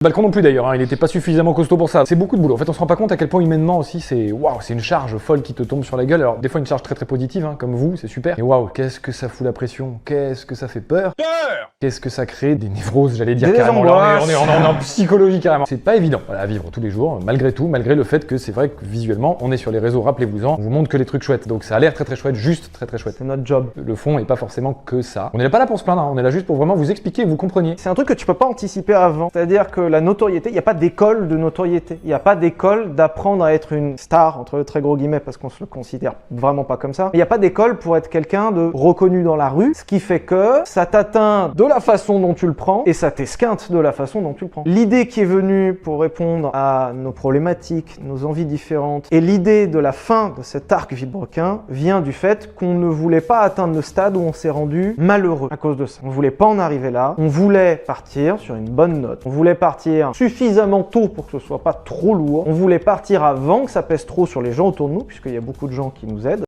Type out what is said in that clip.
Le balcon non plus d'ailleurs, hein, il était pas suffisamment costaud pour ça. C'est beaucoup de boulot. En fait, on se rend pas compte à quel point humainement aussi, c'est waouh, c'est une charge folle qui te tombe sur la gueule. Alors, des fois, une charge très positive, hein, comme vous, c'est super. Et waouh, qu'est-ce que ça fout la pression, qu'est-ce que ça fait peur. Qu'est-ce que ça crée des névroses, j'allais dire carrément. Là, on est en psychologie carrément. C'est pas évident voilà, à vivre tous les jours, malgré tout, malgré le fait que c'est vrai que visuellement, on est sur les réseaux, rappelez-vous-en, on vous montre que les trucs chouettes. Donc ça a l'air très chouette, juste très chouette. C'est notre job. Le fond est pas forcément que ça. On n'est pas là pour se plaindre, hein, on est là juste pour vraiment vous expliquer et que vous compreniez. C'est un truc que tu peux pas anticiper avant. C'est-à-dire que la notoriété, il n'y a pas d'école de notoriété. Il n'y a pas d'école d'apprendre à être une star, entre très gros guillemets, parce qu'on se le considère vraiment pas comme ça. Il n'y a pas d'école pour être quelqu'un de reconnu dans la rue, ce qui fait que ça t'atteint de la façon dont tu le prends et ça t'esquinte de la façon dont tu le prends. L'idée qui est venue pour répondre à nos problématiques, nos envies différentes, et l'idée de la fin de cet arc vilebrequin vient du fait qu'on ne voulait pas atteindre le stade où on s'est rendu malheureux à cause de ça. On voulait pas en arriver là, on voulait partir sur une bonne note, on voulait partir suffisamment tôt pour que ce soit pas trop lourd, on voulait partir avant que ça pèse trop sur les gens autour de nous, puisqu'il y a beaucoup de gens qui nous aident.